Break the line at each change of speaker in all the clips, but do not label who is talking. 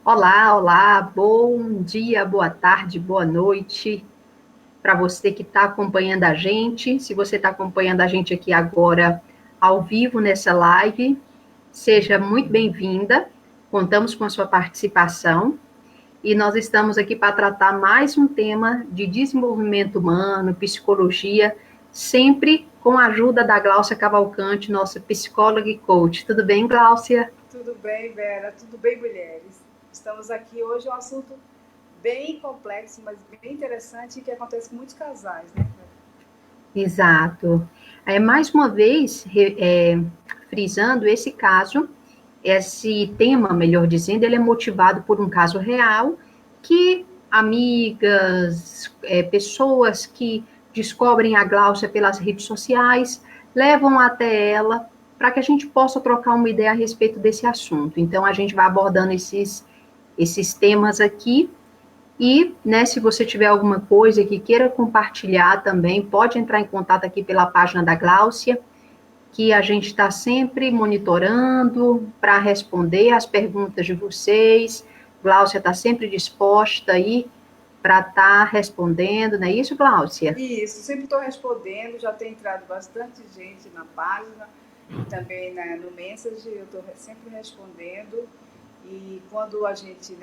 Olá, olá, bom dia, boa tarde, boa noite para você que está acompanhando a gente. Se você está acompanhando a gente aqui agora ao vivo nessa live, seja muito bem-vinda. Contamos com a sua participação e nós estamos aqui para tratar mais um tema de desenvolvimento humano, psicologia, sempre com a ajuda da Gláucia Cavalcante, nossa psicóloga e coach. Tudo bem, Gláucia?
Tudo bem, Vera? Tudo bem, mulheres? Estamos aqui hoje, um assunto bem complexo, mas bem interessante e que acontece com muitos casais, né?
Exato. Mais uma vez, frisando esse caso, esse tema, melhor dizendo, ele é motivado por um caso real que amigas, pessoas que descobrem a Gláucia pelas redes sociais, levam até ela para que a gente possa trocar uma ideia a respeito desse assunto. Então, a gente vai abordando esses temas aqui e, né, se você tiver alguma coisa que queira compartilhar também, pode entrar em contato aqui pela página da Gláucia, que a gente está sempre monitorando para responder as perguntas de vocês. Gláucia está sempre disposta aí para estar respondendo, não é isso, Gláucia?
Isso, sempre estou respondendo, já tem entrado bastante gente na página e também no Messenger, eu estou sempre respondendo. E quando a gente,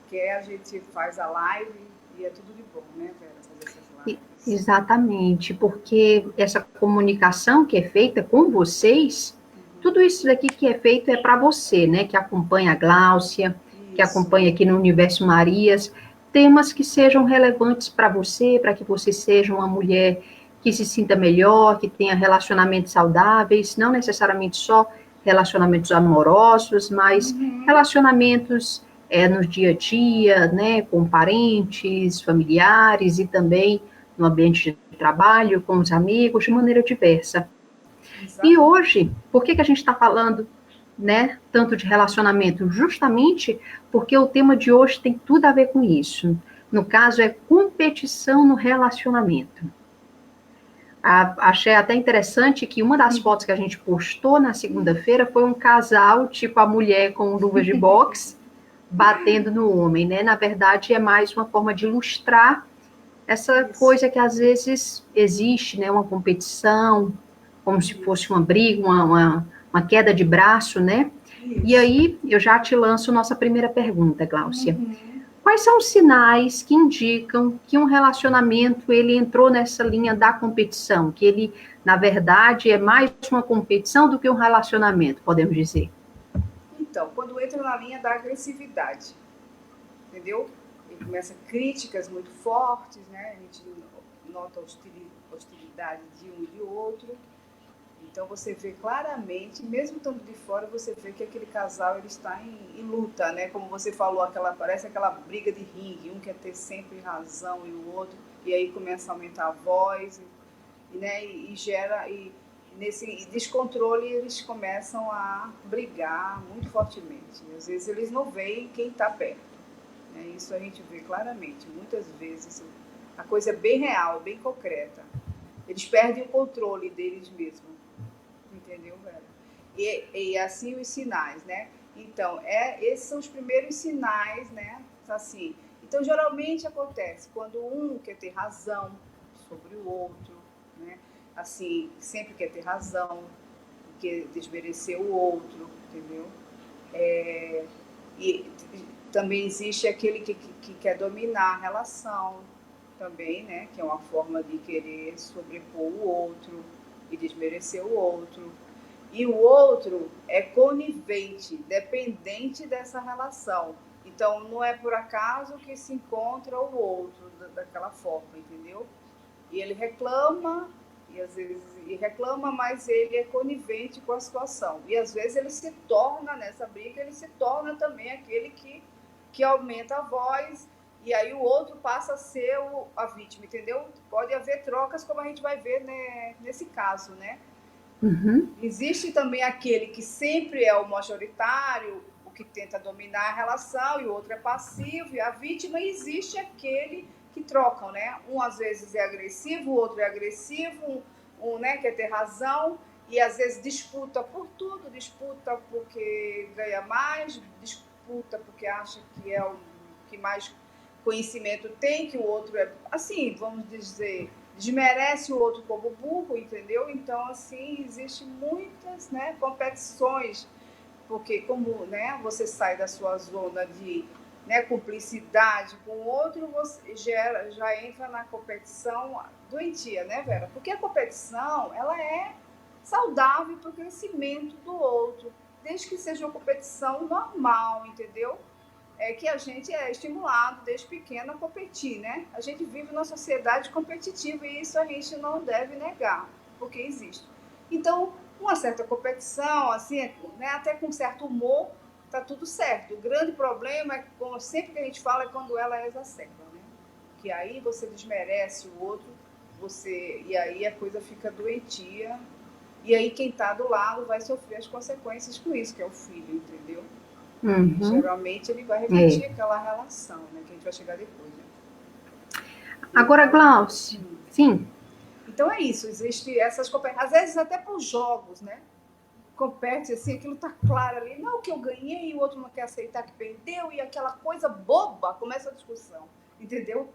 quer, a gente faz a live e é tudo de bom, né, Vera, fazer essas lives.
Exatamente, porque essa comunicação que é feita com vocês, tudo isso daqui que é feito é para você, né? Que acompanha a Gláucia, que
Isso,
acompanha aqui no Universo Marias, temas que sejam relevantes para você, para que você seja uma mulher que se sinta melhor, que tenha relacionamentos saudáveis, não necessariamente só relacionamentos amorosos, mas relacionamentos no dia a dia, né, com parentes, familiares e também no ambiente de trabalho, com os amigos, de maneira diversa. E
exatamente.
hoje, por que a gente está falando, né, tanto de relacionamento? Justamente porque o tema de hoje tem tudo a ver com isso. No caso, é competição no relacionamento. Achei até interessante que uma das fotos que a gente postou na segunda-feira foi um casal, tipo a mulher com luvas de boxe, batendo no homem, né? Na verdade, é mais uma forma de ilustrar essa
Isso,
coisa que às vezes existe, né? Uma competição, como se fosse
isso,
uma briga, uma queda de braço, né? E
isso.
aí, eu já te lanço nossa primeira pergunta, Gláucia.
Uhum.
Quais são os sinais que indicam que um relacionamento ele entrou nessa linha da competição, que ele, na verdade, é mais uma competição do que um relacionamento, podemos dizer?
Então, quando entra na linha da agressividade, entendeu? E começa críticas muito fortes, né? A gente nota hostilidade de um e de outro. Então você vê claramente, mesmo estando de fora, você vê que aquele casal ele está em luta, né? Como você falou, parece aquela briga de ringue, um quer ter sempre razão e o outro, e aí começa a aumentar a voz, né? E gera nesse descontrole eles começam a brigar muito fortemente. E às vezes eles não veem quem está perto. Né? Isso a gente vê claramente. Muitas vezes a coisa é bem real, bem concreta. Eles perdem o controle deles mesmos. Entendeu, Vera? E assim os sinais, né? Então, esses são os primeiros sinais, né? Assim, então, geralmente acontece quando um quer ter razão sobre o outro, né? Assim, sempre quer ter razão, quer desmerecer o outro, entendeu? E também existe aquele que quer dominar a relação também, né? Que é uma forma de querer sobrepor o outro e desmerecer o outro. E o outro é conivente, dependente dessa relação. Então, não é por acaso que se encontra o outro daquela forma, entendeu? E ele reclama, e às vezes ele reclama, mas ele é conivente com a situação. E às vezes ele se torna, nessa briga, ele se torna também aquele que aumenta a voz, e aí o outro passa a ser a vítima, entendeu? Pode haver trocas, como a gente vai ver, né, nesse caso, né?
Uhum.
Existe também aquele que sempre é o majoritário, o que tenta dominar a relação, e o outro é passivo, e a vítima, e existe aquele que trocam, né? Um às vezes é agressivo, o outro é agressivo, né, quer ter razão, e às vezes disputa por tudo, disputa porque ganha mais, disputa porque acha que é o que mais conhecimento tem, que o outro é, assim, vamos dizer, desmerece o outro como burro, entendeu? Então, assim, existem muitas, né, competições, porque como, né, você sai da sua zona de, né, cumplicidade com o outro, você já entra na competição doentia, né, Vera? Porque a competição, ela é saudável para o crescimento do outro, desde que seja uma competição normal, entendeu? É que a gente é estimulado desde pequeno a competir, né? A gente vive numa sociedade competitiva e isso a gente não deve negar, porque existe. Então, uma certa competição, assim, né, até com certo humor, tá tudo certo. O grande problema é, como sempre que a gente fala, é quando ela é exacerba, né? Que aí você desmerece o outro, e aí a coisa fica doentia, e aí quem está do lado vai sofrer as consequências com isso, que é o filho, entendeu? E geralmente ele vai repetir aquela relação, né? Que a gente vai chegar depois, né?
Agora, Glaucia, sim.
Então é isso, existe essas competições, às vezes até por jogos, né? Compete assim, aquilo tá claro ali, não, que eu ganhei e o outro não quer aceitar que perdeu, e aquela coisa boba começa a discussão, entendeu?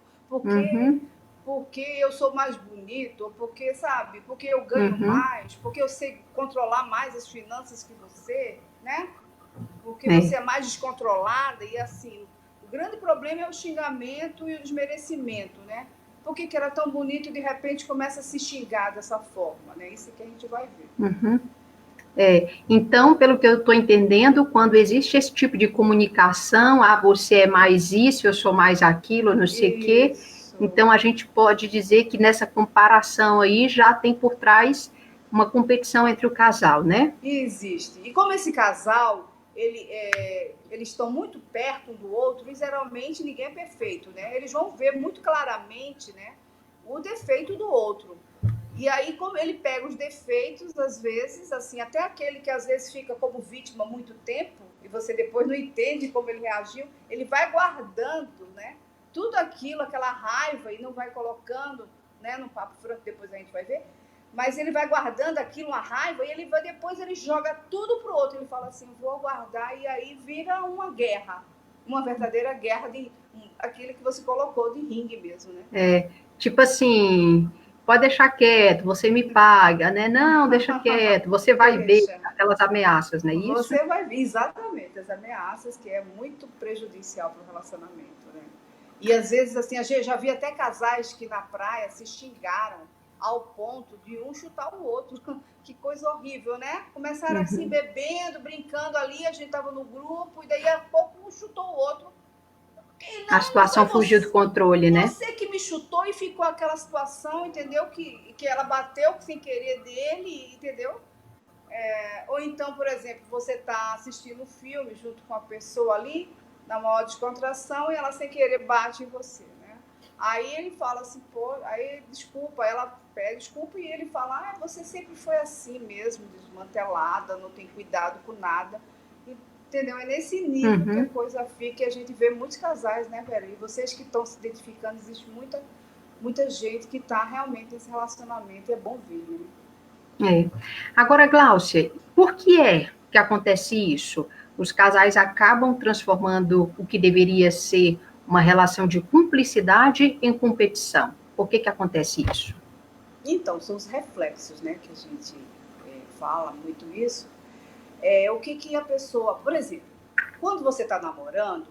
Porque eu sou mais bonito, ou porque, sabe, porque eu ganho mais, porque eu sei controlar mais as finanças que você, né? Porque você é mais descontrolada e assim, o grande problema é o xingamento e o desmerecimento, né? Por que era tão bonito e de repente começa a se xingar dessa forma, né? Isso que a gente vai ver.
Então, pelo que eu estou entendendo, quando existe esse tipo de comunicação, você é mais isso, eu sou mais aquilo, não sei o quê, então a gente pode dizer que nessa comparação aí já tem por trás uma competição entre o casal, né?
Existe. E como esse casal, eles estão muito perto um do outro, e geralmente ninguém é perfeito, né? Eles vão ver muito claramente, né, o defeito do outro. E aí, como ele pega os defeitos, às vezes, assim, até aquele que às vezes fica como vítima há muito tempo, e você depois não entende como ele reagiu, ele vai guardando, né, tudo aquilo, aquela raiva, e não vai colocando, né, no papo franco, depois a gente vai ver, mas ele vai guardando aquilo, uma raiva, e depois ele joga tudo pro outro, ele fala assim, vou guardar, e aí vira uma guerra, uma verdadeira guerra, aquilo que você colocou de ringue mesmo, né?
Tipo assim, pode deixar quieto, você me paga, né? Não, deixa quieto, você vai ver aquelas ameaças, não é isso?
Você vai ver, exatamente, as ameaças, que é muito prejudicial para o relacionamento, né? E às vezes, assim, a gente já vi até casais que na praia se xingaram ao ponto de um chutar o outro. Que coisa horrível, né? Começaram assim, bebendo, brincando ali, a gente estava no grupo, e daí a pouco um chutou o outro.
A situação fugiu do controle, né?
Você que me chutou e ficou aquela situação, entendeu? Que ela bateu sem querer dele, entendeu? Ou então, por exemplo, você está assistindo um filme junto com a pessoa ali, na maior descontração, e ela sem querer bate em você, né? Aí ele fala assim, pô, aí desculpa, ela pede desculpa e ele fala, você sempre foi assim mesmo, desmantelada, não tem cuidado com nada. Entendeu? É nesse nível que a coisa fica, e a gente vê muitos casais, né, Vera? E vocês que estão se identificando, existe muita gente que está realmente nesse relacionamento, e é bom ver, né?
Agora, Glaucia, por que é que acontece isso? Os casais acabam transformando o que deveria ser uma relação de cumplicidade em competição. Por que acontece isso?
Então, são os reflexos, né, que a gente fala muito isso. O que a pessoa... Por exemplo, quando você está namorando,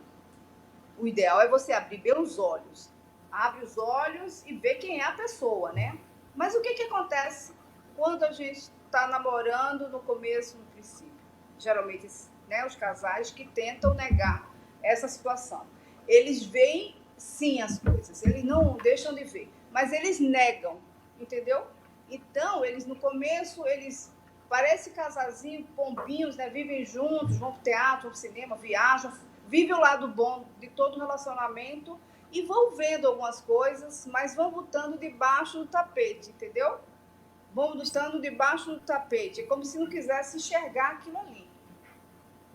o ideal é você abrir bem os olhos. Abre os olhos e vê quem é a pessoa, né? Mas o que acontece quando a gente está namorando no começo, no princípio? Geralmente, né, os casais que tentam negar essa situação. Eles veem, sim, as coisas. Eles não deixam de ver. Mas eles negam, entendeu? Então, eles no começo, eles parecem casalzinho, pombinhos, né? Vivem juntos, vão pro teatro, vão pro cinema, viajam, vivem o lado bom de todo relacionamento e vão vendo algumas coisas, mas vão botando debaixo do tapete, entendeu? Vão botando debaixo do tapete, é como se não quisesse enxergar aquilo ali.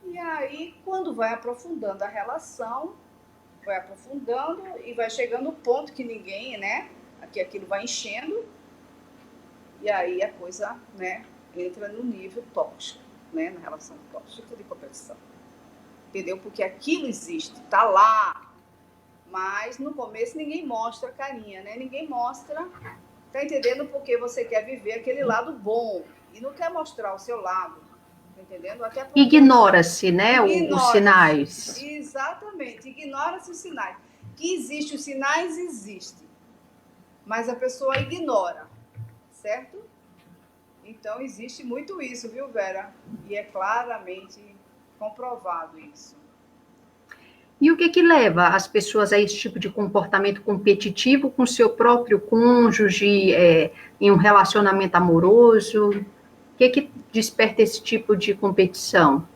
E aí, quando vai aprofundando a relação, vai aprofundando e vai chegando o ponto que ninguém, né? Que aquilo vai enchendo, e aí a coisa, né, entra no nível tóxico, né? Na relação tóxica de competição. entendeu? Porque aquilo existe, tá lá. Mas no começo ninguém mostra a carinha, né? Ninguém mostra, tá entendendo? Porque você quer viver aquele lado bom e não quer mostrar o seu lado, tá entendendo? Até por
Ignora-se, né, os
ignora-se.
sinais.
Exatamente, ignora-se os sinais. Que existe os sinais, existe. Mas a pessoa ignora, certo? Então, existe muito isso, viu, Vera? E é claramente comprovado isso.
E o que leva as pessoas a esse tipo de comportamento competitivo com seu próprio cônjuge, em um relacionamento amoroso? O que desperta esse tipo de competição?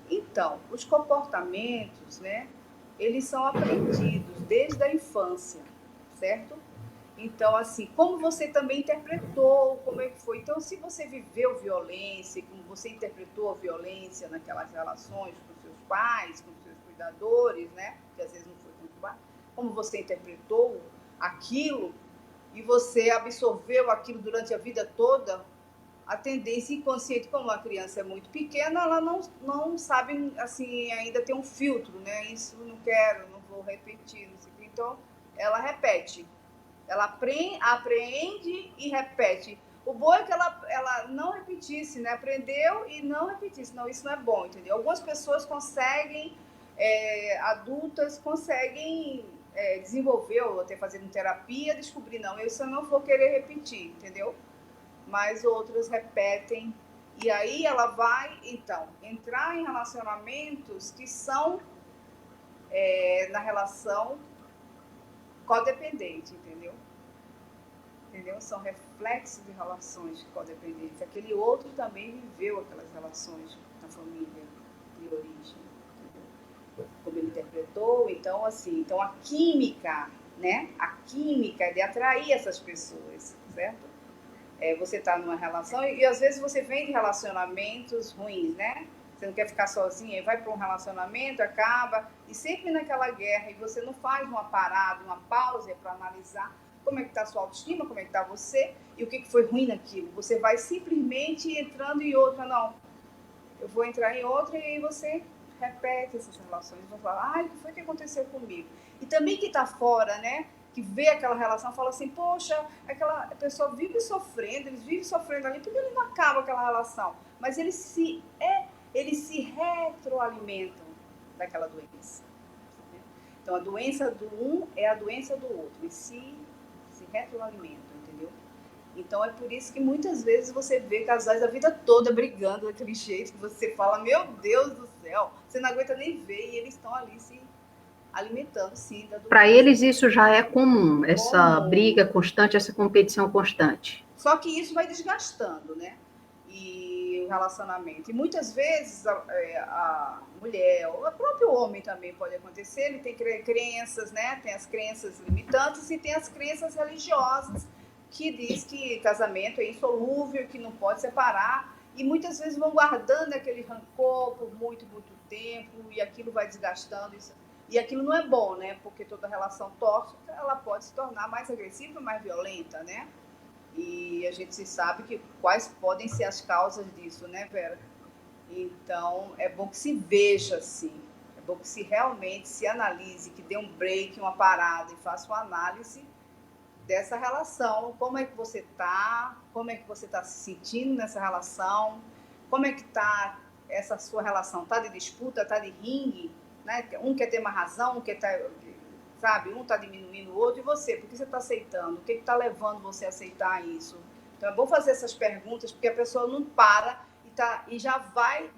Então, os comportamentos, né, eles são aprendidos desde a infância, certo? Então, assim, como você também interpretou, como é que foi. Então, se você viveu violência, como você interpretou a violência naquelas relações com seus pais, com seus cuidadores, né? Que às vezes não foi muito bom, como você interpretou aquilo e você absorveu aquilo durante a vida toda, a tendência inconsciente, como a criança é muito pequena, ela não sabe, assim, ainda tem um filtro, né? Isso não quero, não vou repetir, não sei o que. Então, ela repete. Ela aprende e repete. O bom é que ela não repetisse, né? Aprendeu e não repetisse. Não, isso não é bom, entendeu? Algumas pessoas conseguem, adultas conseguem desenvolver, ou até fazendo terapia, descobrir, não, isso eu não vou querer repetir, entendeu? Mas outras repetem. E aí ela vai, então, entrar em relacionamentos que são na relação codependente, entendeu? São reflexos de relações codependentes. Aquele outro também viveu aquelas relações na família de origem, entendeu? Como ele interpretou. Então, assim, então a química, né? A química de atrair essas pessoas, certo? Você está numa relação e às vezes você vem de relacionamentos ruins, né? Você não quer ficar sozinha, vai para um relacionamento, acaba, e sempre naquela guerra, e você não faz uma parada, uma pausa para analisar como é que está a sua autoestima, como é que está você, e o que foi ruim naquilo. Você vai simplesmente entrando em outra, não, eu vou entrar em outra, e aí você repete essas relações, vai falar, o que foi que aconteceu comigo? E também que está fora, né, que vê aquela relação, fala assim, poxa, aquela pessoa vive sofrendo, eles vivem sofrendo ali, porque ele não acaba aquela relação, mas eles se retroalimentam daquela doença. Então, a doença do um é a doença do outro, e se retroalimentam, entendeu? Então, é por isso que muitas vezes você vê casais a vida toda brigando daquele jeito, que você fala, meu Deus do céu, você não aguenta nem ver, e eles estão ali se alimentando, sim, da doença.
Para eles isso já é comum, essa briga constante, essa competição constante.
Só que isso vai desgastando, né? E o relacionamento. E muitas vezes a mulher, ou o próprio homem também pode acontecer, ele tem crenças, né? Tem as crenças limitantes e tem as crenças religiosas, que diz que casamento é insolúvel, que não pode separar, e muitas vezes vão guardando aquele rancor por muito, muito tempo, e aquilo vai desgastando. E aquilo não é bom, né? Porque toda relação tóxica, ela pode se tornar mais agressiva, mais violenta, né? E a gente sabe que quais podem ser as causas disso, né, Vera? Então, é bom que se veja assim, é bom que se realmente se analise, que dê um break, uma parada e faça uma análise dessa relação. Como é que você está? Como é que você está se sentindo nessa relação? Como é que está essa sua relação? Está de disputa? Está de ringue? Né? Um quer ter mais razão, um quer ter... Sabe, um está diminuindo o outro, e você, por que você está aceitando? O que está levando você a aceitar isso? Então é bom fazer essas perguntas, porque a pessoa não para e já vai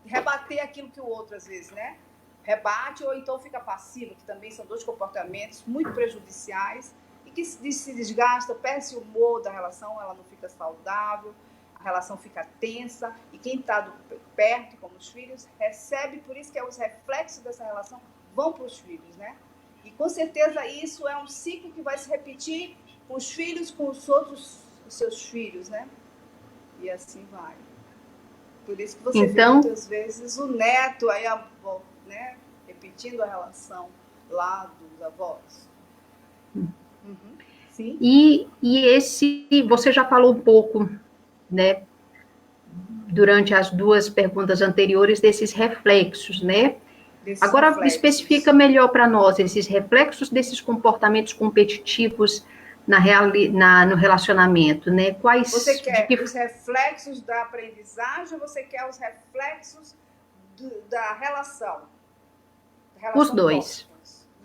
rebater aquilo que o outro, às vezes, né? Rebate, ou então fica passivo, que também são dois comportamentos muito prejudiciais, e que se desgasta, perde o humor da relação, ela não fica saudável, a relação fica tensa, e quem está perto, como os filhos, recebe, por isso que os reflexos dessa relação vão para os filhos, né? E com certeza isso é um ciclo que vai se repetir com os filhos, com os seus filhos, né? E assim vai. Por isso que você vê muitas vezes o neto, aí a avó, né? Repetindo a relação lá dos avós. Sim.
E você já falou um pouco, né? Durante as duas perguntas anteriores, desses reflexos, né?
desses
Agora,
reflexos.
especifica melhor para nós esses reflexos desses comportamentos competitivos no relacionamento, né?
Você quer os reflexos da aprendizagem ou você quer os reflexos da relação?
Os
Relação
dois.
tóxica.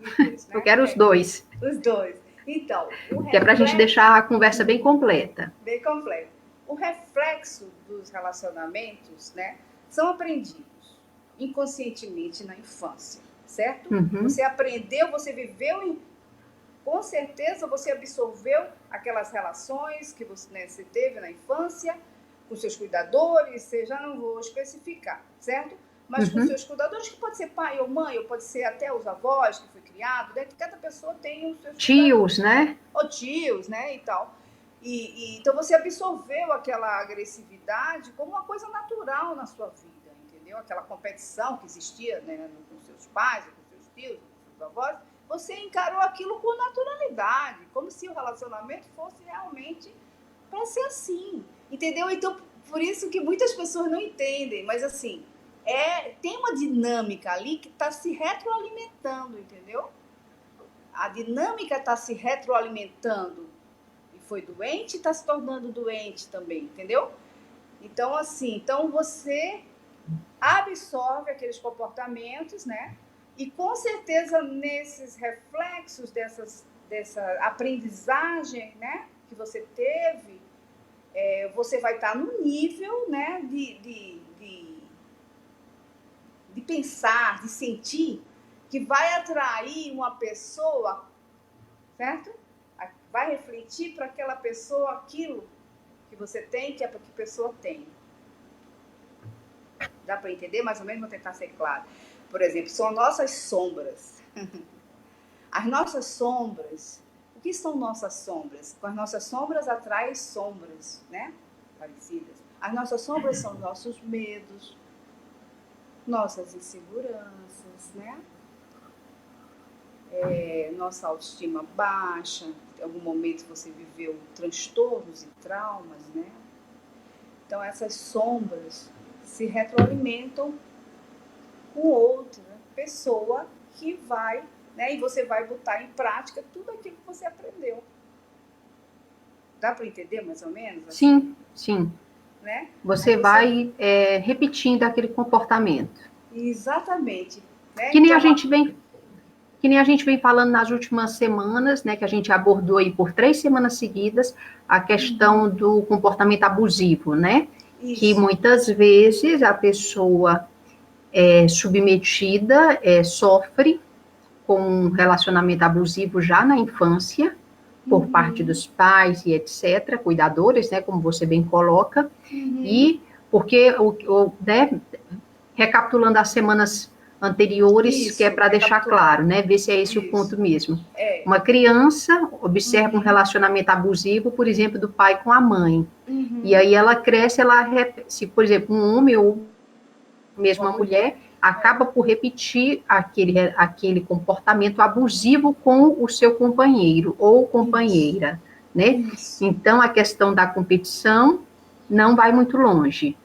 Os dois,
Eu
né?
quero os dois.
Os dois. Então, o
Que é para a gente
reflexo...
deixar a conversa bem completa.
Bem completo. O reflexo dos relacionamentos, né, são aprendidos inconscientemente na infância, certo?
Uhum.
Você aprendeu, você viveu, com certeza você absorveu aquelas relações que você, né, você teve na infância, com seus cuidadores, já não vou especificar, certo? Mas com seus cuidadores, que pode ser pai ou mãe, ou pode ser até os avós que foi criado, né? Que cada pessoa tem os seus
tios, né?
Ou tios, né, e tal. Então você absorveu aquela agressividade como uma coisa natural na sua vida, entendeu? Aquela competição que existia, né, com seus pais, com seus tios, com seus avós, você encarou aquilo com naturalidade, como se o relacionamento fosse realmente para ser assim, entendeu? Então, por isso que muitas pessoas não entendem, mas assim, tem uma dinâmica ali que está se retroalimentando, entendeu? A dinâmica está se retroalimentando. E foi doente, está se tornando doente também, entendeu? Então, assim, então você absorve aqueles comportamentos, né? E com certeza nesses reflexos dessa aprendizagem, né, que você teve, você vai estar no nível, né, de pensar, de sentir, que vai atrair uma pessoa, certo? Vai refletir para aquela pessoa aquilo que você tem, que é para que a pessoa tem. Dá para entender? Mais ou menos, vou tentar ser claro. Por exemplo, são nossas sombras. As nossas sombras, o que são nossas sombras? Com as nossas sombras atrai sombras, né? Parecidas. As nossas sombras são nossos medos, nossas inseguranças, né? Nossa autoestima baixa, em algum momento você viveu transtornos e traumas, né? Então essas sombras se retroalimentam com outra pessoa que vai, né? E você vai botar em prática tudo aquilo que você aprendeu. Dá para entender mais ou menos?
Assim? Sim, sim.
Né?
Você vai repetindo aquele comportamento.
Exatamente. Né?
Que nem a gente vem falando nas últimas semanas, né, que a gente abordou aí por 3 semanas seguidas, a questão do comportamento abusivo, né? Isso. Que muitas vezes a pessoa submetida sofre com um relacionamento abusivo já na infância, por parte dos pais e etc., cuidadores, né, como você bem coloca, e porque, né, recapitulando as semanas anteriores, isso, que é para deixar claro, né, ver se é esse o ponto mesmo. Uma criança observa um relacionamento abusivo, por exemplo, do pai com a mãe, e aí ela cresce, se, por exemplo, um homem ou mesmo uma mulher acaba por repetir aquele comportamento abusivo com o seu companheiro ou companheira, né? Isso. Então, a questão da competição não vai muito longe.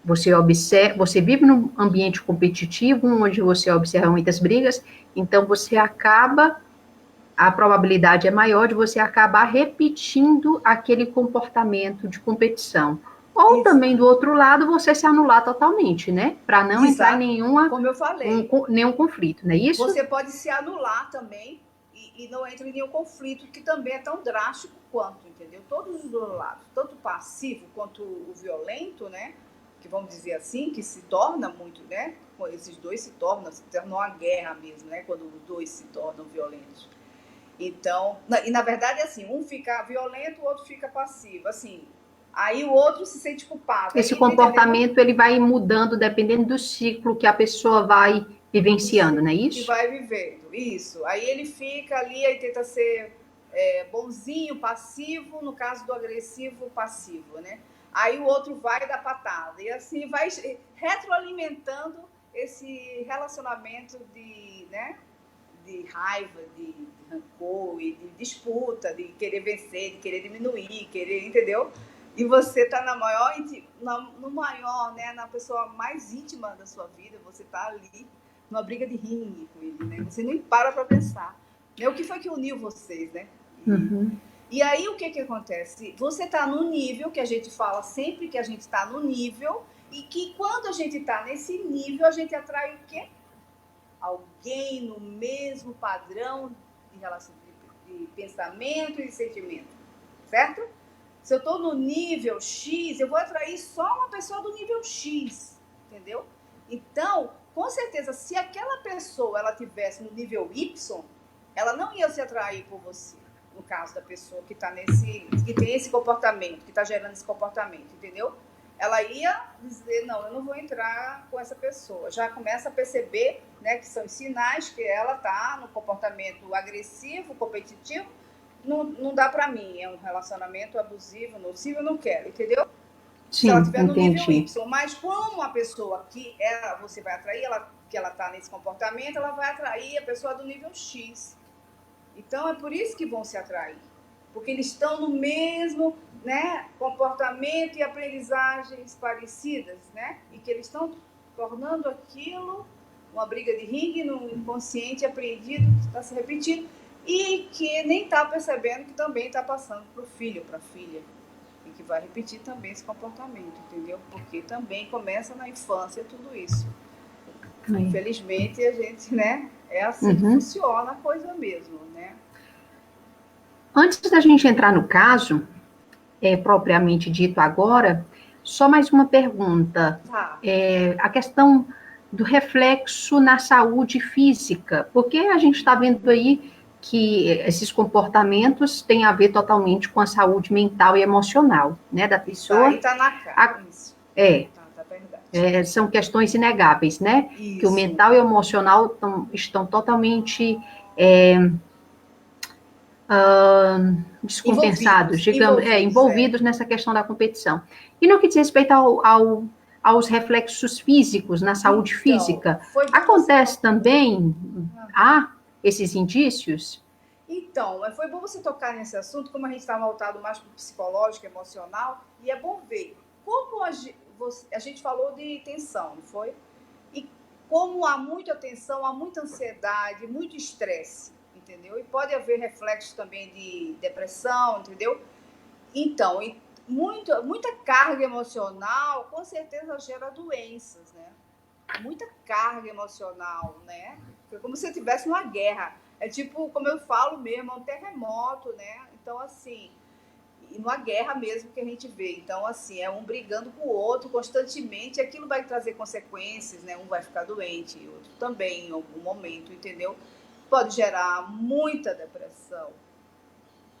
Você vive num ambiente competitivo, onde você observa muitas brigas, então a probabilidade é maior de você acabar repetindo aquele comportamento de competição. Ou também, do outro lado, você se anular totalmente, né? Para não entrar em
como eu falei,
nenhum conflito, não é isso?
Você pode se anular também e não entra em nenhum conflito, que também é tão drástico quanto, entendeu? Todos os dois lados, tanto o passivo quanto o violento, né? Que vamos dizer assim, que se torna muito, né? Esses dois se tornam uma guerra mesmo, né? Quando os dois se tornam violentos. Então, e na verdade, assim, um fica violento, o outro fica passivo, assim. Aí o outro se sente culpado.
Esse comportamento, ele vai mudando dependendo do ciclo que a pessoa vai vivenciando, não é isso?
Que vai vivendo, isso. Aí ele fica ali, aí tenta ser bonzinho, passivo, no caso do agressivo, passivo, né? Aí o outro vai dar patada. E assim vai retroalimentando esse relacionamento né, de raiva, de rancor, e de disputa, de querer vencer, de querer diminuir, entendeu? E você está no maior, né, na pessoa mais íntima da sua vida, você está ali, numa briga de ringue com ele, né? Você nem para pensar, né? O que foi que uniu vocês, né? E aí, o que acontece? Você está no nível, que a gente fala sempre que a gente está no nível, e que quando a gente está nesse nível, a gente atrai o quê? Alguém no mesmo padrão de relação de pensamento e de sentimento, certo? Se eu estou no nível X, eu vou atrair só uma pessoa do nível X, entendeu? Então, com certeza, se aquela pessoa ela tivesse no nível Y, ela não ia se atrair por você. No caso da pessoa que tá que tem esse comportamento, que está gerando esse comportamento, entendeu? Ela ia dizer, não, eu não vou entrar com essa pessoa. Já começa a perceber, né, que são os sinais que ela está no comportamento agressivo, competitivo. Não dá para mim, é um relacionamento abusivo, nocivo, eu não quero, entendeu?
Sim,
se ela estiver no
entendi.
nível Y. Mas como a pessoa que você vai atrair, que ela está nesse comportamento, ela vai atrair a pessoa do nível X. Então, é por isso que vão se atrair. Porque eles estão no mesmo, né, comportamento e aprendizagens parecidas, né? E que eles estão tornando aquilo uma briga de ringue no inconsciente aprendido, que está se repetindo, e que nem está percebendo que também está passando para o filho, para a filha. E que vai repetir também esse comportamento, entendeu? Porque também começa na infância tudo isso. Infelizmente, a gente, né, é assim que funciona a coisa mesmo, né?
Antes da gente entrar no caso, propriamente dito agora, só mais uma pergunta. A questão do reflexo na saúde física, porque a gente está vendo aí que esses comportamentos têm a ver totalmente com a saúde mental e emocional, né, da pessoa.
Isso aí está na cara, isso. Tá
verdade. São questões inegáveis, né?
Isso.
Que o mental e o emocional estão totalmente descompensados, envolvidos nessa questão da competição. E no que diz respeito aos reflexos físicos, na saúde física, acontece também, há esses indícios?
Então, foi bom você tocar nesse assunto, como a gente está voltado mais para o psicológico, emocional, e é bom ver como a gente falou de tensão, não foi? E como há muita tensão, há muita ansiedade, muito estresse, entendeu? E pode haver reflexos também de depressão, entendeu? Então, muita carga emocional, com certeza gera doenças, né? Muita carga emocional, né? É como se eu estivesse numa guerra. É tipo, como eu falo mesmo, é um terremoto, né? Então, assim, e numa guerra mesmo que a gente vê. Então, assim, é um brigando com o outro constantemente, e aquilo vai trazer consequências, né? Um vai ficar doente, e outro também, em algum momento, entendeu? Pode gerar muita depressão.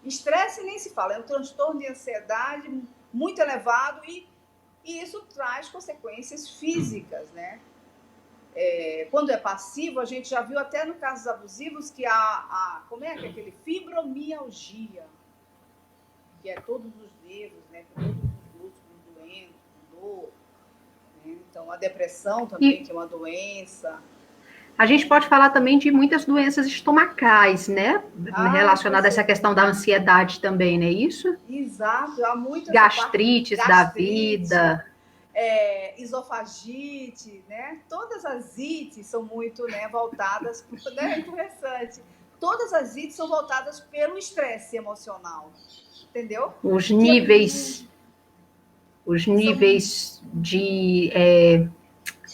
Estresse nem se fala, é um transtorno de ansiedade muito elevado e isso traz consequências físicas, né? Quando é passivo, a gente já viu até no casos abusivos que como é que é aquele fibromialgia, que é todos os nervos, né? Todos os músculos doendo, dor, né? Então, a depressão também, que é uma doença.
A gente pode falar também de muitas doenças estomacais, né? Relacionadas a essa questão da ansiedade também, não é isso?
Exato, há muitas
gastrites da vida.
Esofagite, né? Todas as ites são muito, né, voltadas, né? É interessante. Todas as ites são voltadas pelo estresse emocional, entendeu?
Os níveis de,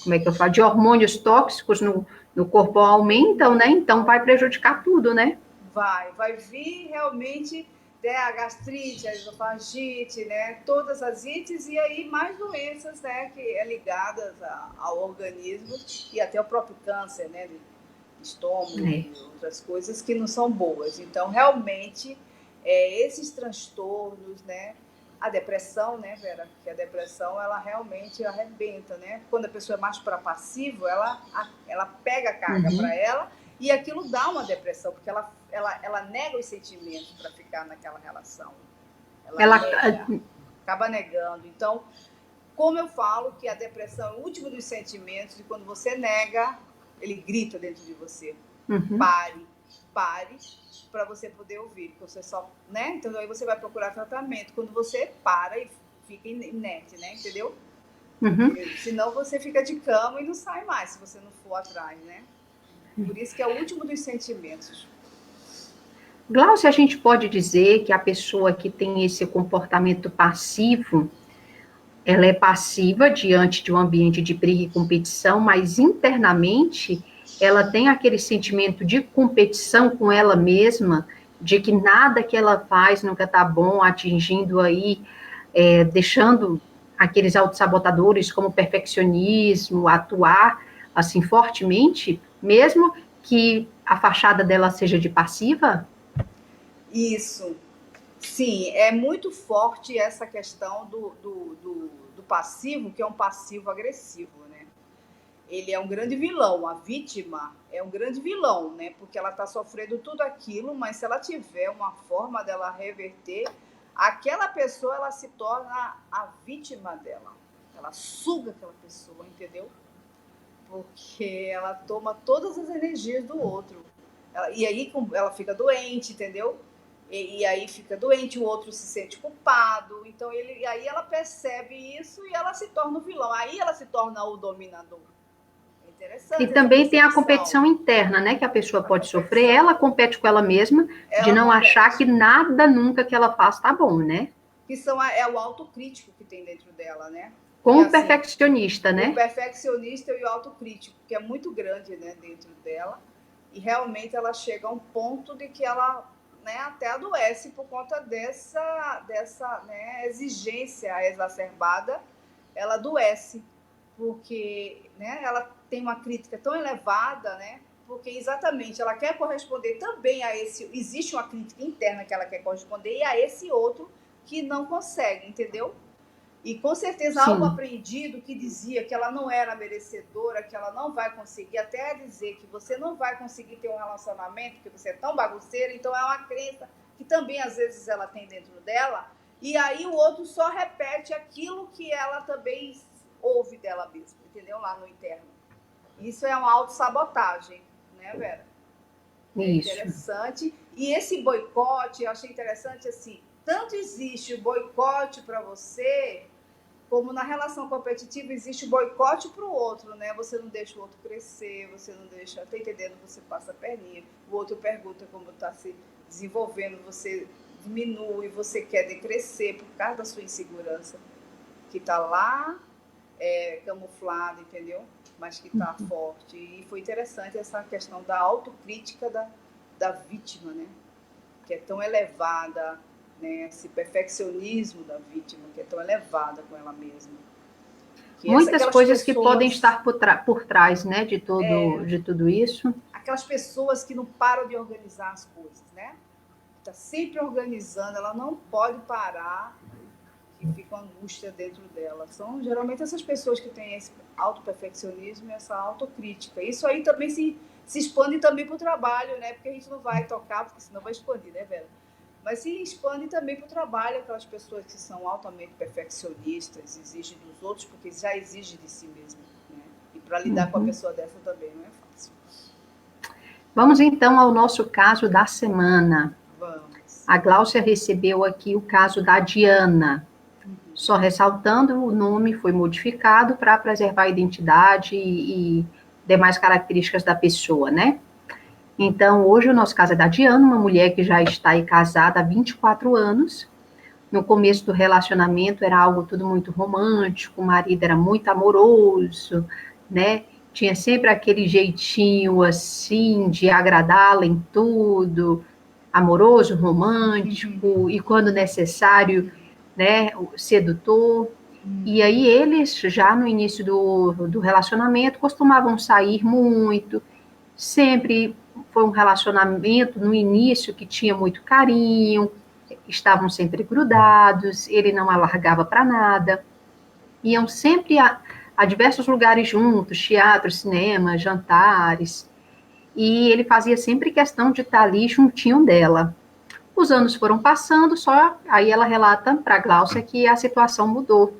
como é que eu falo, de hormônios tóxicos no corpo aumentam, né? Então vai prejudicar tudo, né?
Vai vir realmente, né, a gastrite, a esofagite, né, todas as ites e aí mais doenças, né, que é ligadas ao organismo e até o próprio câncer, né, de estômago e outras coisas que não são boas. Então, realmente, esses transtornos, né, a depressão, né, Vera, que a depressão, ela realmente arrebenta, né, quando a pessoa é mais para passivo, ela pega a carga para ela e aquilo dá uma depressão, porque ela nega os sentimentos para ficar naquela relação. Ela acaba negando. Então, como eu falo que a depressão é o último dos sentimentos e quando você nega, ele grita dentro de você. Pare para você poder ouvir. Porque você só, né? Então, aí você vai procurar tratamento. Quando você para e fica inerte, né? Entendeu?
Uhum.
Senão você fica de cama e não sai mais, se você não for atrás, né? Por isso que é o último dos sentimentos.
Glaucia, a gente pode dizer que a pessoa que tem esse comportamento passivo, ela é passiva diante de um ambiente de briga e competição, mas internamente ela tem aquele sentimento de competição com ela mesma, de que nada que ela faz nunca está bom, atingindo aí, deixando aqueles autossabotadores como perfeccionismo atuar assim fortemente, mesmo que a fachada dela seja de passiva.
Isso. Sim, é muito forte essa questão do passivo, que é um passivo agressivo, né? Ele é um grande vilão, a vítima é um grande vilão, né? Porque ela está sofrendo tudo aquilo, mas se ela tiver uma forma dela reverter, aquela pessoa ela se torna a vítima dela. Ela suga aquela pessoa, entendeu? Porque ela toma todas as energias do outro. E aí ela fica doente, entendeu? E aí fica doente, o outro se sente culpado. Então aí ela percebe isso e ela se torna o vilão. Aí ela se torna o dominador. É
E
interessante essa
também tem a
percepção.
competição interna, né, que a pessoa pode sofrer. Ela compete com ela mesma, de
Ela
não achar
compete.
que nada nunca que ela faz tá bom, né?
Que é o autocrítico que tem dentro dela, né?
Com
Que
o
assim,
perfeccionista,
o
né?
perfeccionista e o autocrítico, que é muito grande, né, dentro dela. E realmente ela chega a um ponto de que ela, né, até adoece por conta dessa né, exigência exacerbada. Ela adoece porque, né, ela tem uma crítica tão elevada, né? Porque exatamente ela quer corresponder também a esse. Existe uma crítica interna que ela quer corresponder e a esse outro que não consegue, entendeu? E com certeza algo
Sim.
aprendido que dizia que ela não era merecedora, que ela não vai conseguir, até dizer que você não vai conseguir ter um relacionamento, porque você é tão bagunceira, então é uma crença que também às vezes ela tem dentro dela, e aí o outro só repete aquilo que ela também ouve dela mesma, entendeu? Lá no interno. Isso é uma autossabotagem, né, Vera? É
Isso.
interessante. E esse boicote, eu achei interessante assim, tanto existe o boicote para você, como na relação competitiva existe o boicote para o outro, né? Você não deixa o outro crescer, você não deixa, tá entendendo? Você passa a perninha, o outro pergunta como está se desenvolvendo, você diminui, você quer decrescer por causa da sua insegurança, que está lá camuflada, entendeu? Mas que está forte. E foi interessante essa questão da autocrítica da vítima, né? Que é tão elevada, né? Esse perfeccionismo da vítima, que é tão elevada com ela mesma.
Muitas coisas que podem
pessoas,
estar por trás, né, de tudo isso.
aquelas pessoas que não param de organizar as coisas, né? Está sempre organizando, ela não pode parar, que fica uma angústia dentro dela. São geralmente essas pessoas que têm esse autoperfeccionismo e essa autocrítica. Isso aí também se expande também para o trabalho, né? Porque a gente não vai tocar, porque senão vai expandir, né, Vera? Mas se expande também para o trabalho, aquelas pessoas que são altamente perfeccionistas, exigem dos outros, porque já exige de si mesmo, né? E para lidar com a pessoa dessa também não é fácil.
Vamos então ao nosso caso da semana.
Vamos.
A Gláucia recebeu aqui o caso da Diana. Só ressaltando, o nome foi modificado para preservar a identidade e demais características da pessoa, né? Então, hoje o nosso caso é da Diana, uma mulher que já está aí casada há 24 anos. No começo do relacionamento era algo tudo muito romântico, o marido era muito amoroso, né? Tinha sempre aquele jeitinho assim de agradá-la em tudo, amoroso, romântico e quando necessário, né, sedutor. E aí eles já no início do relacionamento costumavam sair muito, sempre foi um relacionamento no início que tinha muito carinho, estavam sempre grudados, ele não a largava para nada, iam sempre a diversos lugares juntos, teatro, cinema, jantares, e ele fazia sempre questão de estar ali juntinho dela. Os anos foram passando, só aí ela relata para a Gláucia que a situação mudou.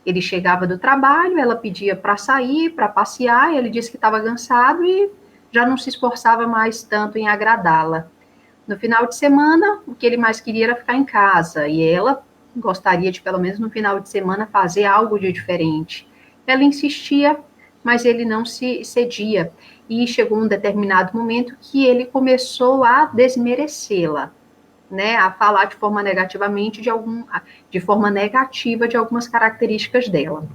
Ele chegava do trabalho, ela pedia para sair, para passear, ele disse que estava cansado e já não se esforçava mais tanto em agradá-la. No final de semana, o que ele mais queria era ficar em casa, e ela gostaria de, pelo menos no final de semana, fazer algo de diferente. ela insistia, mas ele não se cedia. E chegou um determinado momento que ele começou a desmerecê-la, né, a falar de forma negativa de algumas características dela.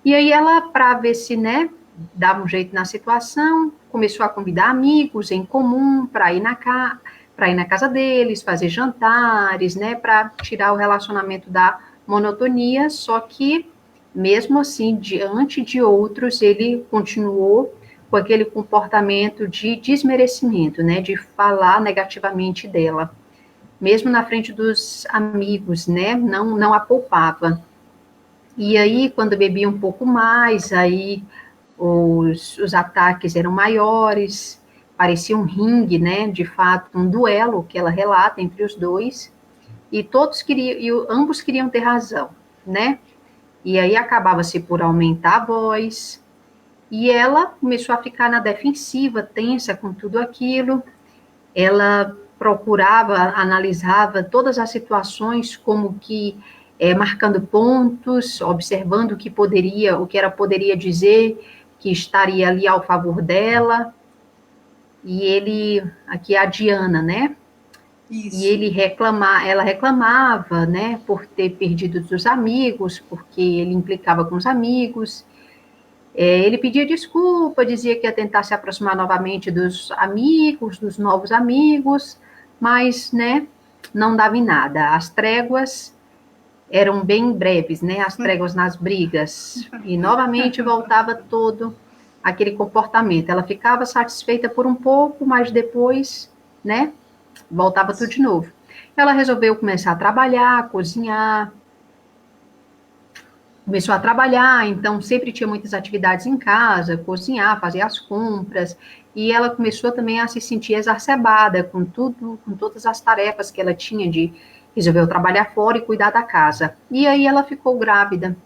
E aí ela, para ver se, né, dava um jeito na situação, começou a convidar amigos em comum para ir na casa deles, fazer jantares, né, para tirar o relacionamento da monotonia, só que, mesmo assim, diante de outros, ele continuou com aquele comportamento de desmerecimento, né, de falar negativamente dela, mesmo na frente dos amigos, né, não a poupava. E aí, quando bebia um pouco mais, aí os ataques eram maiores, parecia um ringue, né, de fato, um duelo que ela relata entre os dois, e todos queriam, e ambos queriam ter razão, né, e aí acabava-se por aumentar a voz, e ela começou a ficar na defensiva, tensa com tudo aquilo, ela procurava, analisava todas as situações como que marcando pontos, observando o que ela poderia dizer, que estaria ali ao favor dela, e ele, aqui é a Diana, né?
Isso.
E ela reclamava, né, por ter perdido os amigos, porque ele implicava com os amigos. Ele pedia desculpa, dizia que ia tentar se aproximar novamente dos amigos, dos novos amigos, mas, né, não dava em nada. As tréguas eram bem breves, né, as tréguas nas brigas, e novamente voltava todo aquele comportamento. Ela ficava satisfeita por um pouco, mas depois, né, voltava tudo de novo. Ela resolveu começar a trabalhar, a cozinhar, começou a trabalhar, então sempre tinha muitas atividades em casa, cozinhar, fazer as compras, e ela começou também a se sentir exacerbada com tudo, com todas as tarefas que ela tinha de resolveu trabalhar fora e cuidar da casa. E aí ela ficou grávida.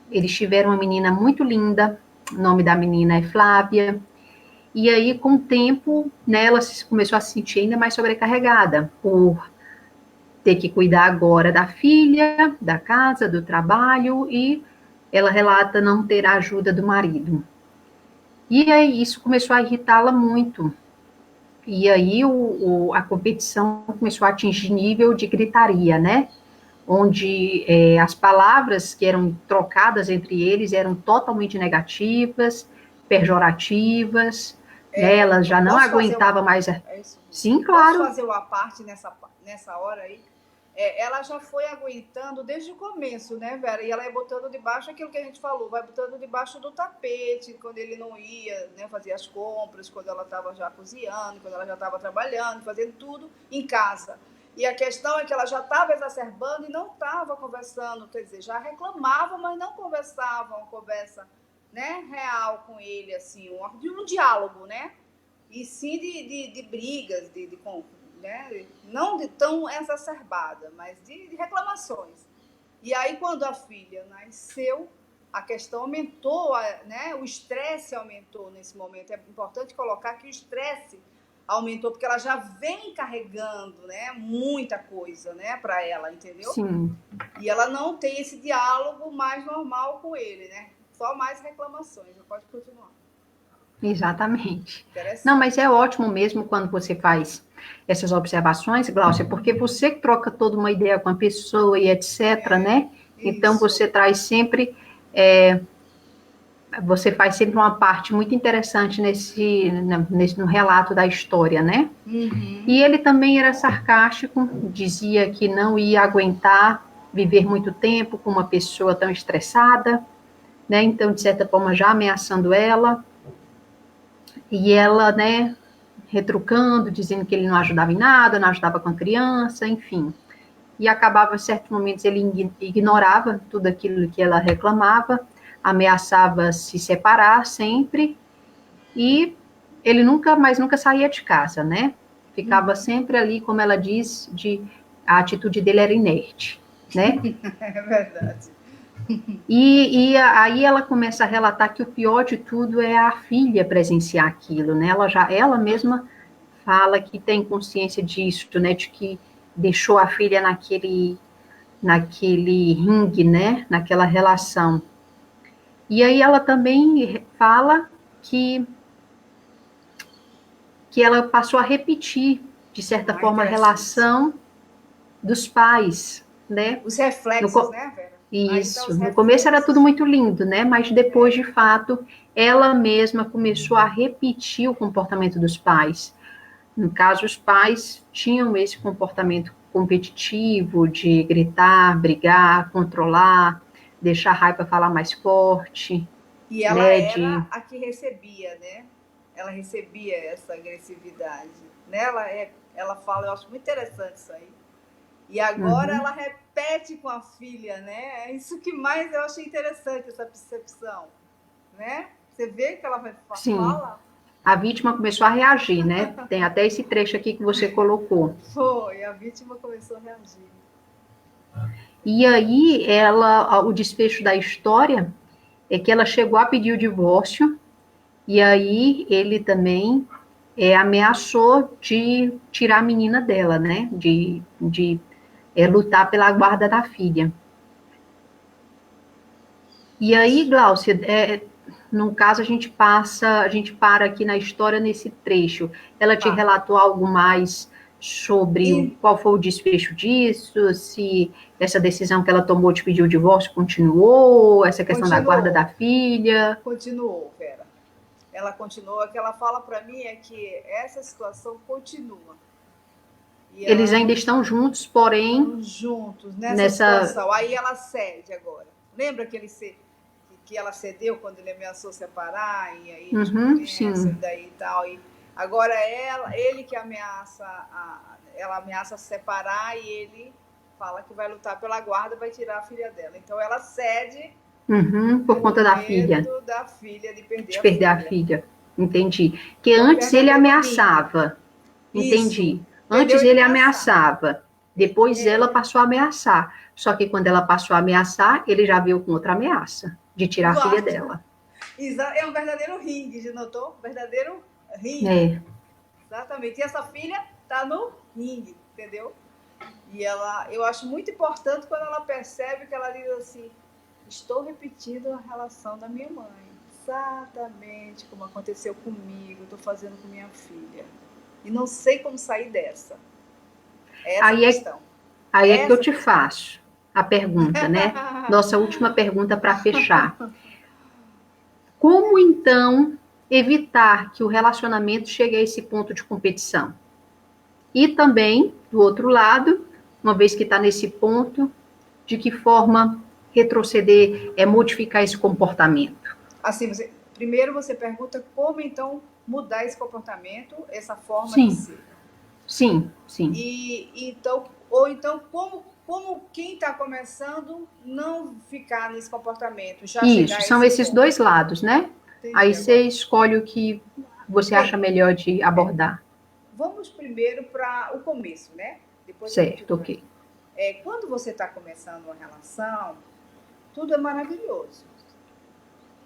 Eles tiveram uma menina muito linda, o nome da menina é Flávia, e aí com o tempo, né, ela começou a se sentir ainda mais sobrecarregada por ter que cuidar agora da filha, da casa, do trabalho, e ela relata não ter a ajuda do marido. E aí isso começou a irritá-la muito. E aí a competição começou a atingir nível de gritaria, né? Onde as palavras que eram trocadas entre eles eram totalmente negativas, pejorativas, né? Ela já não aguentava mais. Sim, claro.
Posso fazer uma parte nessa hora aí? Ela já foi aguentando desde o começo, né, Vera? E ela ia botando debaixo aquilo que a gente falou, vai botando debaixo do tapete, quando ele não ia, né, fazer as compras, quando ela estava já cozinhando, quando ela já estava trabalhando, fazendo tudo em casa. E a questão é que ela já estava exacerbando e não estava conversando, quer dizer, já reclamava, mas não conversava, uma conversa, né, real com ele, assim, um diálogo, né? E sim de brigas, né? Não de tão exacerbada, mas de reclamações. E aí, quando a filha nasceu, a questão aumentou, né? O estresse aumentou nesse momento. É importante colocar que o estresse aumentou, porque ela já vem carregando, né, muita coisa, né, para ela, entendeu?
Sim.
E ela não tem esse diálogo mais normal com ele, né? Só mais reclamações. Pode continuar.
Exatamente. Não, mas é ótimo mesmo quando você faz essas observações, Gláucia, porque você troca toda uma ideia com a pessoa e etc, né? Então, você traz sempre, você faz sempre uma parte muito interessante no relato da história, né?
Uhum.
E ele também era sarcástico, dizia que não ia aguentar viver muito tempo com uma pessoa tão estressada, né? Então, de certa forma, já ameaçando ela. E ela, né, retrucando, dizendo que ele não ajudava em nada, não ajudava com a criança, enfim. E acabava, em certos momentos, ele ignorava tudo aquilo que ela reclamava, ameaçava se separar sempre, e ele nunca saía de casa, né? Ficava sempre ali, como ela diz, a atitude dele era inerte, né?
É verdade.
E aí ela começa a relatar que o pior de tudo é a filha presenciar aquilo, né? Ela mesma fala que tem consciência disso, né? De que deixou a filha naquele ringue, né? Naquela relação. E aí ela também fala que ela passou a repetir, de certa forma, a relação dos pais, né?
Os
No,
reflexos, né, Vera? Aí tá os
isso, no começo era tudo
reflexos.
muito lindo, né? Mas depois, de fato, ela mesma começou a repetir o comportamento dos pais. No caso, os pais tinham esse comportamento competitivo de gritar, brigar, controlar, deixar a raiva falar mais forte,
E ela
né? De,
era a que recebia, né? Ela recebia essa agressividade. Né? Ela fala, eu acho muito interessante isso aí. E agora ela repete com a filha, né? É isso que mais eu achei interessante, essa percepção, né? Você vê que ela
sim,
fala?
a vítima começou a reagir, né? Tem até esse trecho aqui que você colocou.
Foi, a vítima começou a reagir.
E aí, o desfecho da história é que ela chegou a pedir o divórcio, e aí ele também ameaçou de tirar a menina dela, né? De lutar pela guarda da filha. E aí, Glaucia, no caso a gente para aqui na história nesse trecho. Ela te
Tá.
relatou algo mais sobre
E,
qual foi o desfecho disso, se essa decisão que ela tomou de pedir o divórcio continuou, essa questão da guarda da
continuou,
filha.
continuou, Vera. Ela continuou. O que ela fala para mim é que essa situação continua. E
Eles
ela
ainda estão juntos, porém,
estão juntos nessa
nessa.
situação. Aí ela cede agora. Lembra que ela cedeu quando ele ameaçou separar e aí eles
Uhum,
começam e
sim.
daí e tal. E agora ele que ela ameaça separar e ele fala que vai lutar pela guarda, vai tirar a filha dela. Então ela cede
Uhum, por
por
conta da filha,
medo da filha, de perder
de
a
perder a
filha.
filha. Entendi. Que
É um
antes ele
verdadeiro ringue.
ameaçava.
Isso.
Entendi.
Entendeu?
Antes
Ele
ele
ameaçar.
ameaçava, depois ela passou a ameaçar. Só que quando ela passou a ameaçar, ele já veio com outra ameaça, de tirar a filha dela.
É um verdadeiro ringue, já notou? Verdadeiro ringue.
É.
Exatamente. E essa filha tá no ringue, entendeu? E eu acho muito importante quando ela percebe que ela diz assim: estou repetindo a relação da minha mãe. Exatamente como aconteceu comigo, estou fazendo com minha filha. E não sei como sair dessa. É essa a
Aí é,
questão.
aí é que eu
Essa a
te
questão.
faço a pergunta, né? Nossa última pergunta para fechar. Como então evitar que o relacionamento chegue a esse ponto de competição? E também, do outro lado, uma vez que está nesse ponto, de que forma retroceder modificar esse comportamento?
Assim, primeiro você pergunta como então mudar esse comportamento, essa forma de
Sim,
ser.
sim, sim.
Ou então como quem está começando não ficar nesse comportamento, já chegar
Isso,
a
são
esse
esses
ponto.
dois lados, né? Aí
Entendi
você
agora.
escolhe o que você acha
Bem,
melhor de abordar.
vamos primeiro para o começo, né? Depois a gente
Certo,
vai.
ok.
Quando você está começando uma relação, tudo é maravilhoso.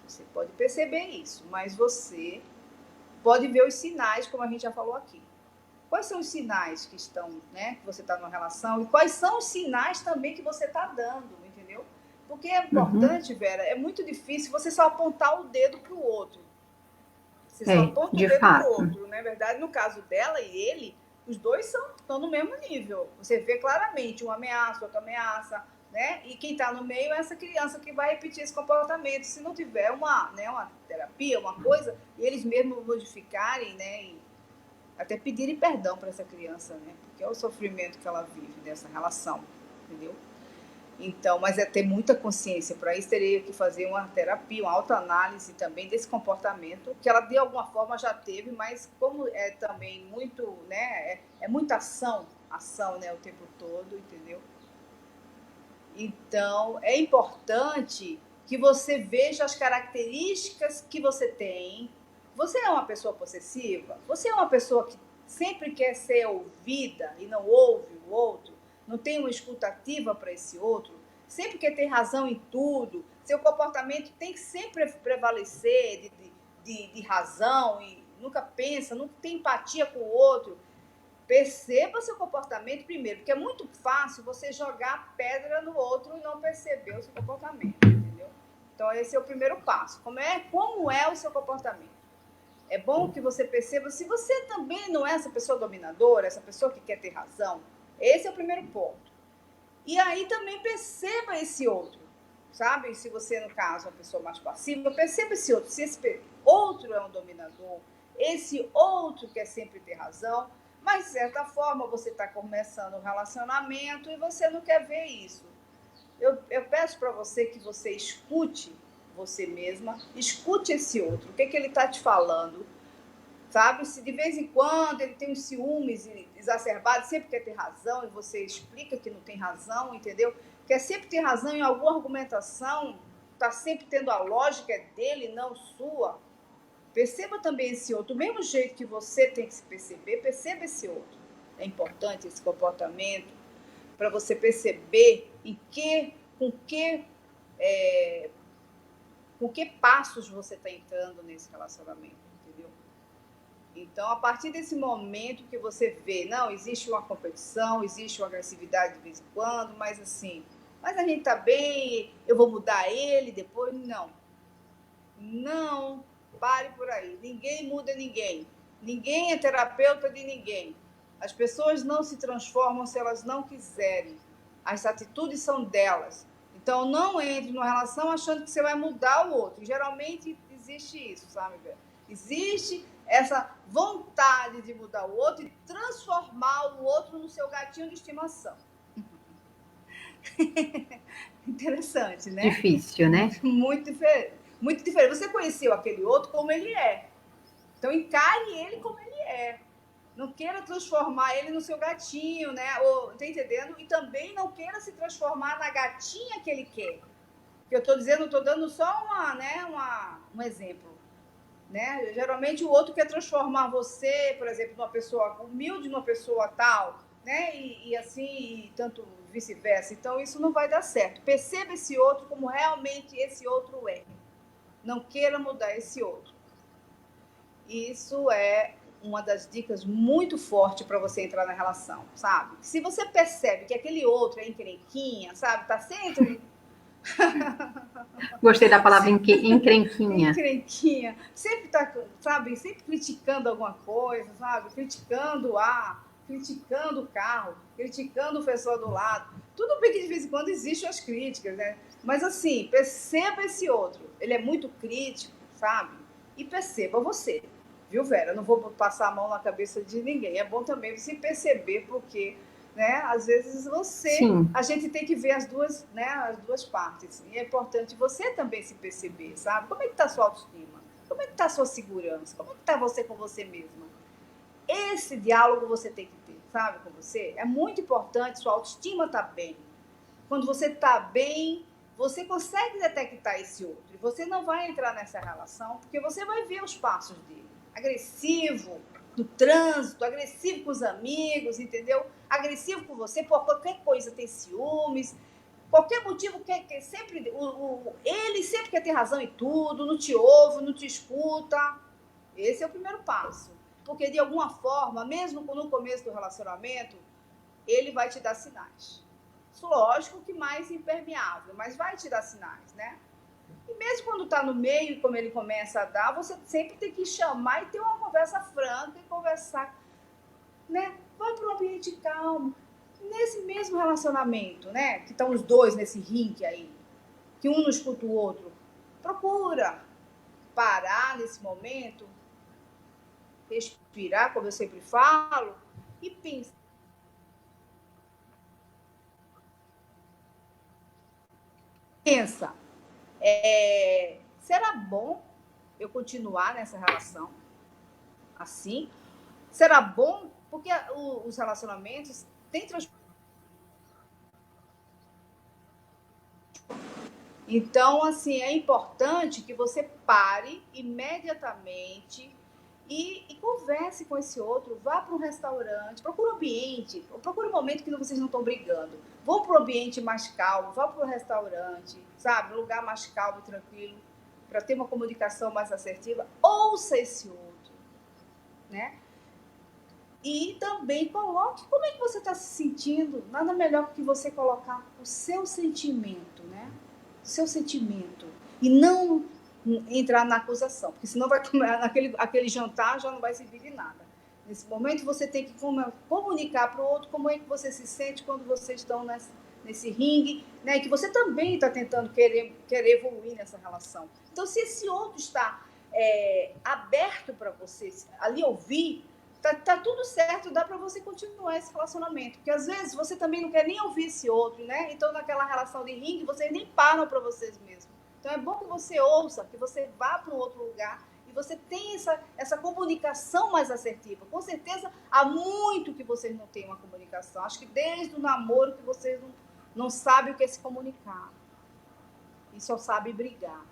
Você pode perceber isso, mas você pode ver os sinais, como a gente já falou aqui. Quais são os sinais que estão, né, que você está numa relação e quais são os sinais também que você está dando, entendeu? Porque é
Uhum.
importante, Vera, é muito difícil você só apontar o dedo para o outro. Você só aponta o
De
dedo para o
fato.
outro. Na verdade, no caso dela e ele, os dois estão no mesmo nível. Você vê claramente uma ameaça, outra ameaça, né? E quem está no meio é essa criança que vai repetir esse comportamento. Se não tiver uma terapia, uma coisa, e eles mesmos modificarem, né? E até pedirem perdão para essa criança, né? Porque é o sofrimento que ela vive nessa relação, entendeu? Então, mas é ter muita consciência. Para isso, teria que fazer uma terapia, uma autoanálise também desse comportamento, que ela de alguma forma já teve, mas como é também muito, né? É muita ação, né? O tempo todo, entendeu? Então, é importante que você veja as características que você tem. Você é uma pessoa possessiva? Você é uma pessoa que sempre quer ser ouvida e não ouve o outro? Não tem uma escutativa para esse outro? Sempre quer ter razão em tudo? Seu comportamento tem que sempre prevalecer de razão e nunca pensa, nunca tem empatia com o outro. Perceba seu comportamento primeiro, porque é muito fácil você jogar pedra no outro e não perceber o seu comportamento, entendeu? Então, esse é o primeiro passo. Como é o seu comportamento? É bom que você perceba se você também não é essa pessoa dominadora, essa pessoa que quer ter razão. Esse é o primeiro ponto. E aí também perceba esse outro, sabe? Se você, no caso, é uma pessoa mais passiva, perceba esse outro. Se esse outro é um dominador, esse outro quer sempre ter razão, mas, de certa forma, você está começando um relacionamento e você não quer ver isso. Eu peço para você que você escute você mesma, escute esse outro. O que ele está te falando? Sabe? Se de vez em quando ele tem uns ciúmes exacerbados, sempre quer ter razão, e você explica que não tem razão, entendeu? Quer sempre ter razão em alguma argumentação, está sempre tendo a lógica dele, não sua. Perceba também esse outro. Do mesmo jeito que você tem que se perceber, perceba esse outro. É importante esse comportamento para você perceber com que passos você está entrando nesse relacionamento, entendeu? Então, a partir desse momento que você vê, não, existe uma competição, existe uma agressividade de vez em quando, mas assim, mas a gente tá bem, eu vou mudar ele depois, não. Não, pare por aí. Ninguém muda ninguém. Ninguém é terapeuta de ninguém. As pessoas não se transformam se elas não quiserem. As atitudes são delas. Então, não entre numa relação achando que você vai mudar o outro. Geralmente existe isso, sabe, Bia? Existe essa vontade de mudar o outro e transformar o outro no seu gatinho de estimação. Interessante, né?
Difícil, né?
Muito diferente. Muito diferente. Você conheceu aquele outro como ele é. Então, encare ele como ele é. Não queira transformar ele no seu gatinho, né? Tá entendendo? E também não queira se transformar na gatinha que ele quer. Que eu tô dizendo, tô dando só um exemplo, né? Geralmente o outro quer transformar você, por exemplo, numa pessoa humilde, numa pessoa tal, né? E assim, e tanto vice-versa. Então, isso não vai dar certo. Perceba esse outro como realmente esse outro é. Não queira mudar esse outro. Isso é uma das dicas muito fortes para você entrar na relação, sabe? Se você percebe que aquele outro é encrenquinha, sabe? Tá sempre...
Gostei da palavra encrenquinha.
Encrenquinha. Sempre tá, sabe? Sempre criticando alguma coisa, sabe? Criticando o ar, criticando o carro, criticando o pessoal do lado. Tudo bem que de vez em quando existem as críticas, né? Mas assim, perceba esse outro. Ele é muito crítico, sabe? E perceba você. Viu, Vera? Não vou passar a mão na cabeça de ninguém. É bom também você perceber, porque, né, às vezes a gente tem que ver as duas, né, as duas partes. E é importante você também se perceber, sabe? Como é que está a sua autoestima? Como é que está a sua segurança? Como é que está você com você mesma? Esse diálogo você tem que ter, sabe, com você. É muito importante, sua autoestima tá bem. Quando você está bem, você consegue detectar esse outro. E você não vai entrar nessa relação, porque você vai ver os passos dele. Agressivo no trânsito, agressivo com os amigos, entendeu? Agressivo com você, por qualquer coisa tem ciúmes, qualquer motivo quer sempre... ele sempre quer ter razão em tudo, não te ouve, não te escuta. Esse é o primeiro passo. Porque, de alguma forma, mesmo no começo do relacionamento, ele vai te dar sinais. Lógico que mais impermeável, mas vai te dar sinais, né? E mesmo quando tá no meio, como ele começa a dar, você sempre tem que chamar e ter uma conversa franca e conversar, né? Vai para um ambiente calmo. Nesse mesmo relacionamento, né? Que estão os dois nesse ringue aí, que um não escuta o outro. Procura parar nesse momento, respirar, como eu sempre falo, e pensar. Será bom eu continuar nessa relação assim? Será bom? Porque os relacionamentos têm Então, assim, é importante que você pare imediatamente e converse com esse outro. Vá para um restaurante, procure um ambiente, procure um momento que vocês não estão brigando. Vão para um ambiente mais calmo, vá para um restaurante, sabe? Um lugar mais calmo e tranquilo, para ter uma comunicação mais assertiva. Ouça esse outro, né? E também coloque como é que você está se sentindo. Nada melhor que você colocar o seu sentimento, né? Seu sentimento. e não entrar na acusação, porque senão vai aquele jantar já não vai servir de nada. Nesse momento, você tem que comunicar para o outro como é que você se sente quando vocês estão nesse ringue, né? E que você também está tentando querer evoluir nessa relação. Então, se esse outro está aberto para você ali ouvir, tá tudo certo, dá para você continuar esse relacionamento. Porque, às vezes, você também não quer nem ouvir esse outro, né? Então, naquela relação de ringue, vocês nem param para vocês mesmos. Então, é bom que você ouça, que você vá para um outro lugar e você tenha essa comunicação mais assertiva. Com certeza, há muito que vocês não têm uma comunicação. Acho que desde o namoro que vocês não sabem o que é se comunicar. E só sabem brigar.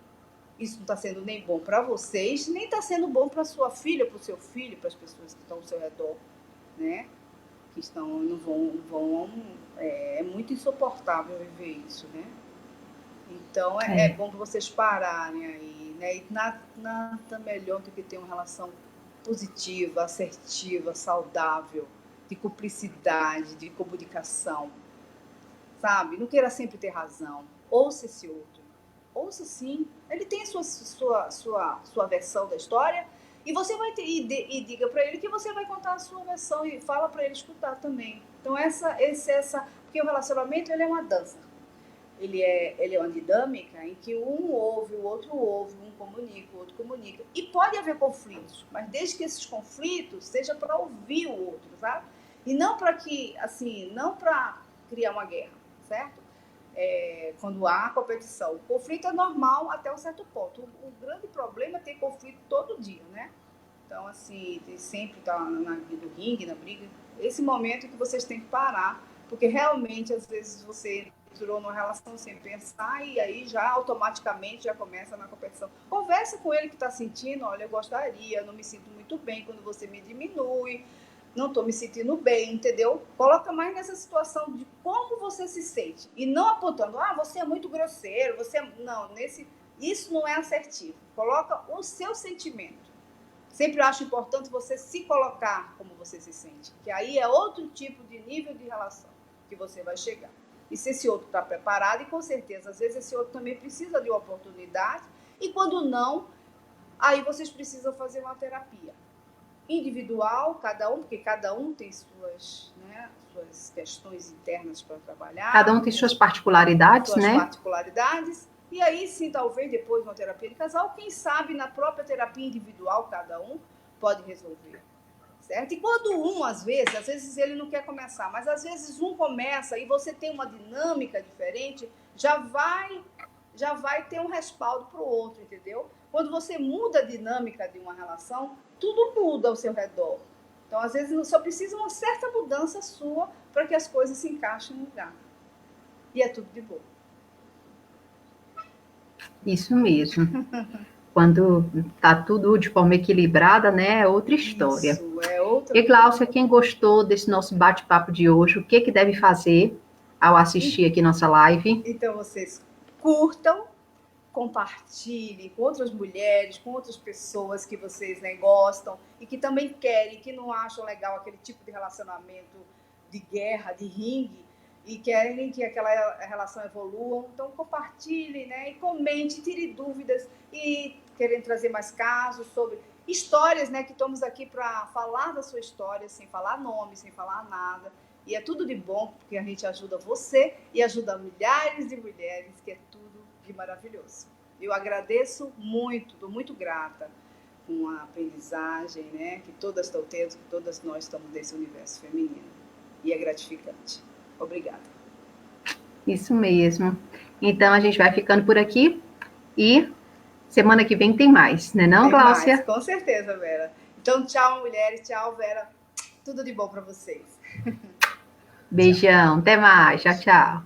Isso não está sendo nem bom para vocês, nem está sendo bom para sua filha, para o seu filho, para as pessoas que estão ao seu redor, né? Que não vão é muito insuportável viver isso, né? Então, é bom que vocês pararem aí, né? E nada melhor do que ter uma relação positiva, assertiva, saudável, de cumplicidade, de comunicação, sabe? Não queira sempre ter razão. Ouça esse outro. Ouça sim. Ele tem a sua versão da história e você vai ter, e diga para ele que você vai contar a sua versão e fala para ele escutar também. Então, porque o relacionamento ele é uma dança. Ele é uma dinâmica em que um ouve, o outro ouve, um comunica, o outro comunica. E pode haver conflitos, mas desde que esses conflitos seja para ouvir o outro, sabe? E não para não para criar uma guerra, certo? Quando há competição. O conflito é normal até um certo ponto. O grande problema é ter conflito todo dia, né? Então, sempre tá no ringue, na briga. Esse momento que vocês têm que parar, porque realmente, às vezes, você entrou numa relação sem pensar e aí já automaticamente já começa na competição. Conversa com ele que está sentindo, olha, eu gostaria, não me sinto muito bem quando você me diminui, não estou me sentindo bem, entendeu? Coloca mais nessa situação de como você se sente e não apontando, você é muito grosseiro, isso não é assertivo. Coloca o seu sentimento. Sempre acho importante você se colocar como você se sente, que aí é outro tipo de nível de relação que você vai chegar. E se esse outro está preparado, e com certeza, às vezes esse outro também precisa de uma oportunidade, e quando não, aí vocês precisam fazer uma terapia individual, porque cada um tem suas questões internas para trabalhar.
Cada um tem suas particularidades, né?
Suas particularidades, e aí sim, talvez depois uma terapia de casal, quem sabe na própria terapia individual, cada um pode resolver. Certo? E quando às vezes ele não quer começar, mas às vezes um começa e você tem uma dinâmica diferente, já vai ter um respaldo para o outro, entendeu? Quando você muda a dinâmica de uma relação, tudo muda ao seu redor. Então, às vezes, só precisa uma certa mudança sua para que as coisas se encaixem no lugar. E é tudo de boa.
Isso mesmo. Quando está tudo de forma equilibrada, né, é outra história.
Isso, é outra.
E, Gláucia, quem gostou desse nosso bate-papo de hoje, o que deve fazer ao assistir aqui nossa live?
Então, vocês curtam, compartilhem com outras mulheres, com outras pessoas que vocês gostam e que também querem, que não acham legal aquele tipo de relacionamento de guerra, de ringue, e querem que aquela relação evolua. Então, compartilhem, né? E comente, tire dúvidas e querem trazer mais casos sobre histórias, né? Que estamos aqui para falar da sua história, sem falar nome, sem falar nada. E é tudo de bom, porque a gente ajuda você e ajuda milhares de mulheres, que é tudo de maravilhoso. Eu agradeço muito, estou muito grata com a aprendizagem, né? Que todas estão tendo, que todas nós estamos nesse universo feminino. E é gratificante. Obrigada.
Isso mesmo. Então, a gente vai ficando por aqui e semana que vem tem mais, né não, Gláucia?
Mais, com certeza, Vera. Então, tchau, mulheres. Tchau, Vera. Tudo de bom para vocês.
Beijão. Até mais. Tchau, tchau.